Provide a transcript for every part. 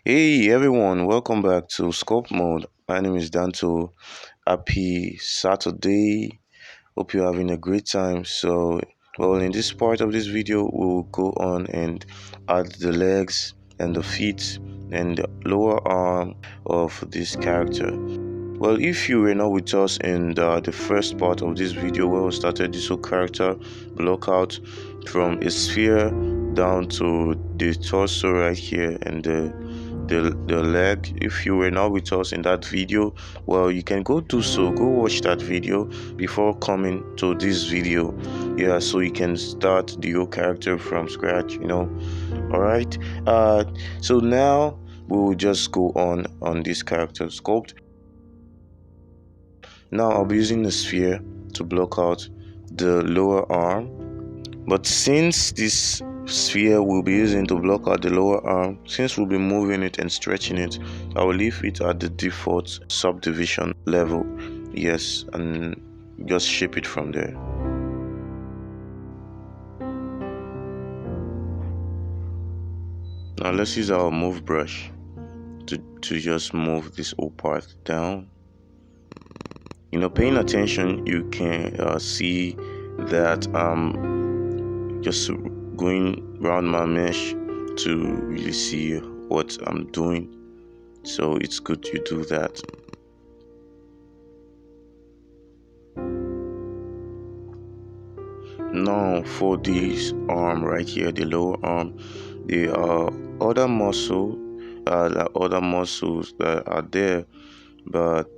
Hey everyone, welcome back to Sculpt Mode. My name is Danto. Happy Saturday. Hope you're having a great time. In this part of this video, we'll go on and add the legs and the feet and the lower arm of this character. Well, if you were not with us in the first part of this video where we started this whole character block out from a sphere down to the torso right here and the leg, if you were not with us in that video, well, you can go do so. Go watch that video before coming to this video. Yeah, so you can start the whole character from scratch. All right. So now we'll just go on this character sculpt. Now I'll be using the sphere to block out the lower arm, but since this sphere we'll be using to block out the lower arm, since we'll be moving it and stretching it, I will leave it at the default subdivision level. Yes, and just shape it from there. Now let's use our move brush to just move this whole part down. Paying attention, you can see that just going around my mesh to really see what I'm doing. So it's good you do that. Now for this arm right here, the lower arm, there are other muscles that are there, but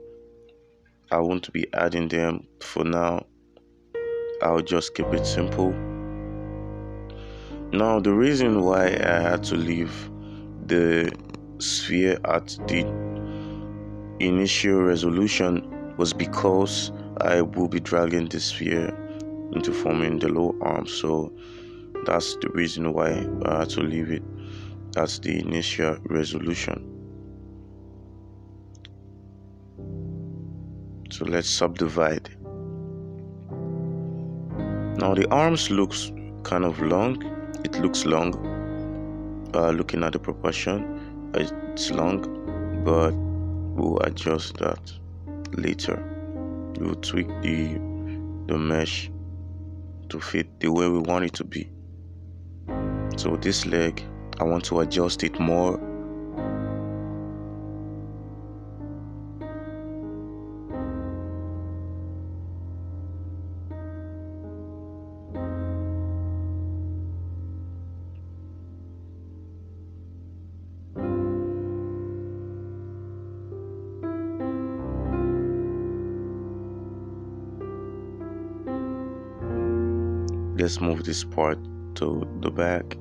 I won't be adding them for now. I'll just keep it simple. Now the reason why I had to leave the sphere at the initial resolution was because I will be dragging the sphere into forming the lower arm, so that's the reason why I had to leave it as the initial resolution. So let's subdivide. Now the arms looks kind of long. It looks long. Looking at the proportion, it's long, but we'll adjust that later. We'll tweak the mesh to fit the way we want it to be. So this leg, I want to adjust it more. Let's move this part to the back.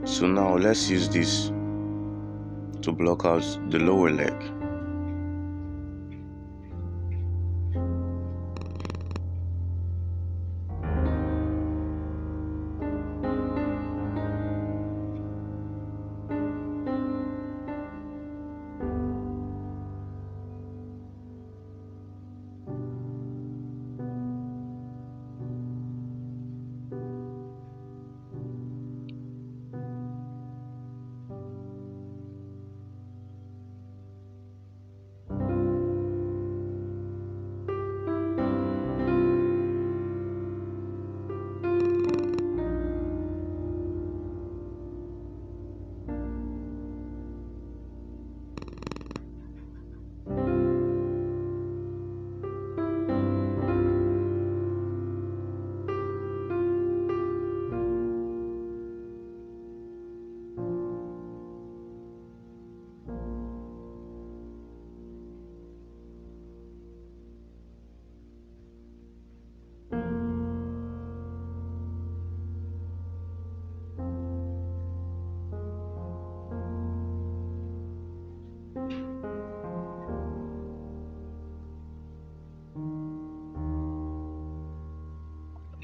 So now let's use this to block out the lower leg.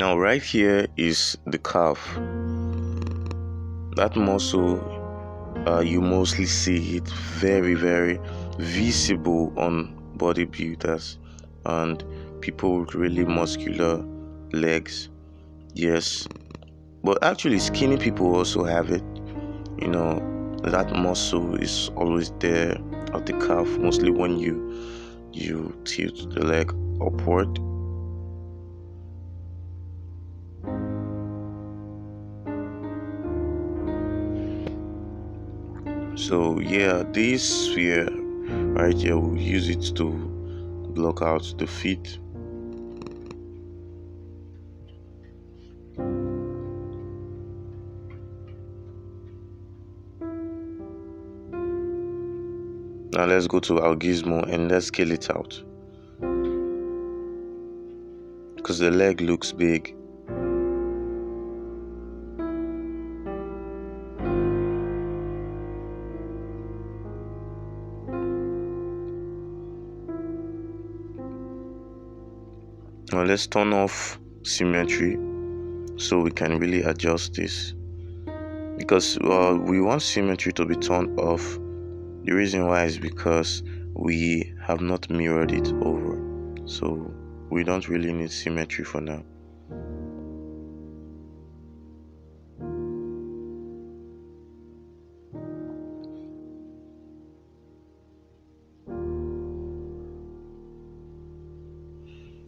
Now right here is the calf. That muscle, you mostly see it very visible on bodybuilders and people with really muscular legs. Yes, but actually skinny people also have it. You know, that muscle is always there at the calf, mostly when you tilt the leg upward. So yeah, this sphere right here, we'll use it to block out the feet. Now let's go to our gizmo and let's scale it out, because the leg looks big. Now let's turn off symmetry so we can really adjust this, because we want symmetry to be turned off. The reason why is because we have not mirrored it over, so we don't really need symmetry for now.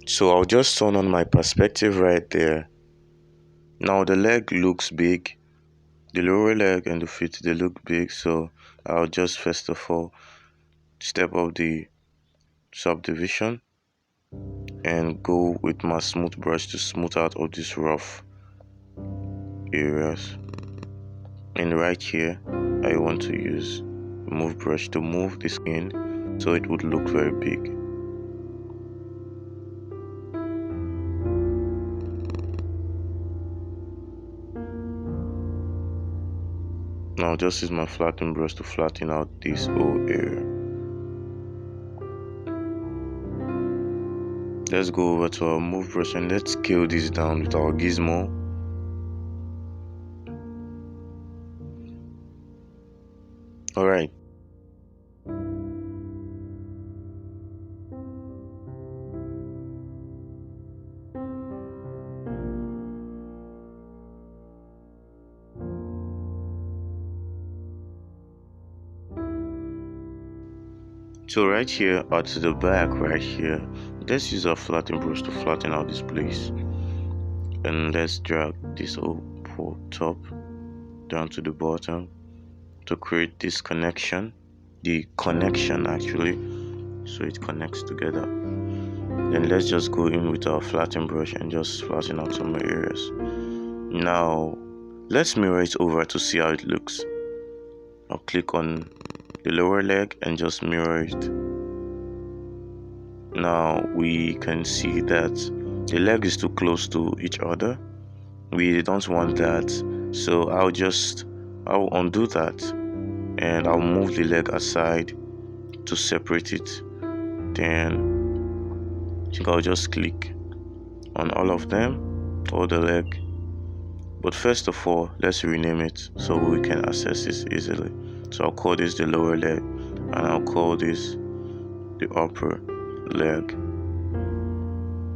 So I'll just turn on my perspective right there. Now the leg looks big, the lower leg and the feet, they look big, so I'll just first of all step up the subdivision and go with my smooth brush to smooth out all these rough areas. And right here I want to use move brush to move the skin so it would look very big. Now I'll just use my flattening brush to flatten out this whole area. Let's go over to our move brush and let's scale this down with our gizmo. Alright. So right here at the back right here, let's use our flattening brush to flatten out this place. And let's drag this whole top down to the bottom to create this connection. The connection actually, so it connects together. Then let's just go in with our flatten brush and just flatten out some areas. Now let's mirror it over to see how it looks. I'll click on the lower leg and just mirror it. Now we can see that the leg is too close to each other. We don't want that, so I'll undo that and I'll move the leg aside to separate it. Then I think I'll just click on all of them, all the leg. But first of all, let's rename it so we can access this easily. So I'll call this the lower leg and I'll call this the upper leg.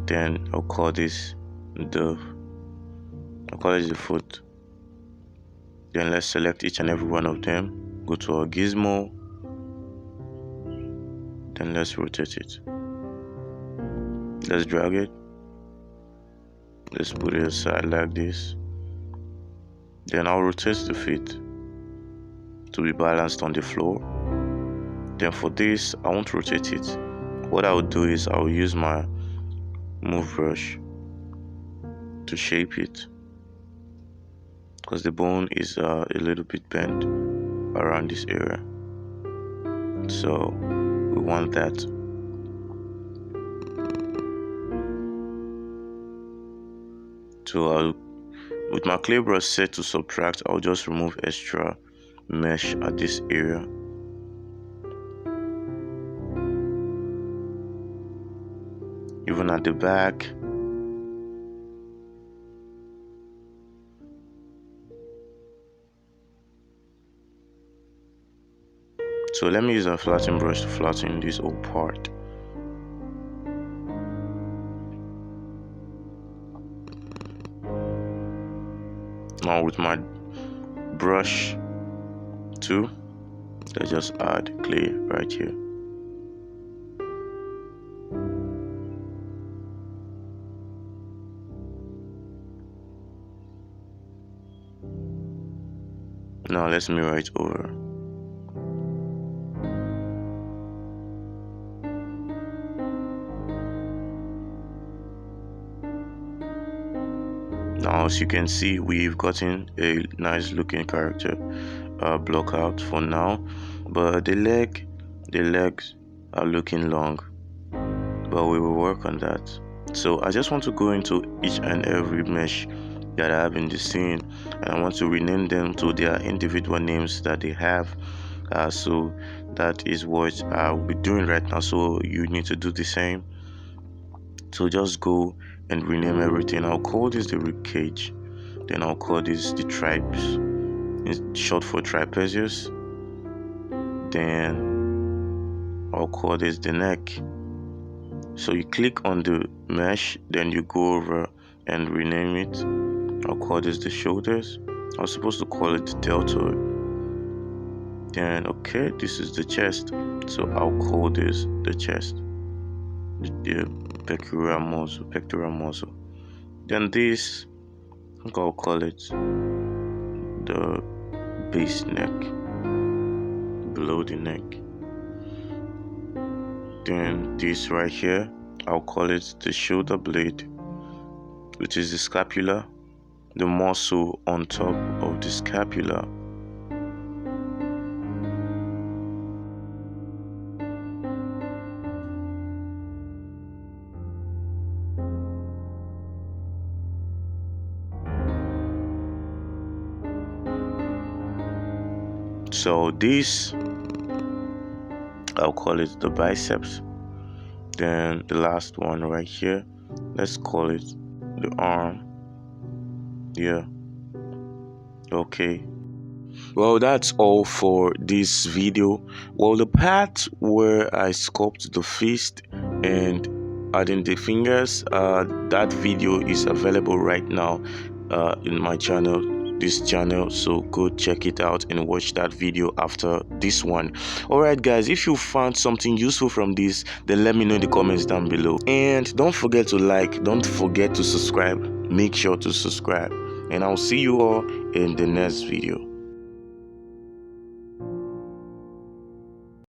Then I'll call this the foot. Then let's select each and every one of them, go to our gizmo, then let's rotate it. Let's drag it. Let's put it aside like this. Then I'll rotate the feet to be balanced on the floor. Then for this, I won't rotate it. What I will do is I'll use my move brush to shape it, because the bone is a little bit bent around this area, so we want that. So with my clay brush set to subtract, I'll just remove extra mesh at this area. Even at the back, So let me use a flattening brush to flatten this whole part. Now with my brush 2, let's just add clay right here. Now let's mirror it over. Now as you can see, we've gotten a nice looking character block out for now, but the legs are looking long, but we will work on that. So I just want to go into each and every mesh that I have in the scene, and I want to rename them to their individual names that they have. So that is what I will be doing right now, so you need to do the same. So just go and rename everything. I'll call this the rib cage, then I'll call this the tripes, it's short for trapezius, then I'll call this the neck. So you click on the mesh, then you go over and rename it. I'll call this the shoulders. I was supposed to call it the deltoid. Then okay, this is the chest, so I'll call this the chest, the pectoral muscle. Then this, I'll call it the base neck, below the neck. Then this right here, I'll call it the shoulder blade, which is the scapula, the muscle on top of the scapula. So this, I'll call it the biceps. Then the last one right here, let's call it the arm. Yeah, okay. Well, that's all for this video. Well, the part where I sculpt the fist and adding the fingers, that video is available right now in my channel, this channel, so go check it out and watch that video after this one. All right guys, if you found something useful from this, then let me know in the comments down below, and don't forget to like, don't forget to subscribe. Make sure to subscribe, and I'll see you all in the next video.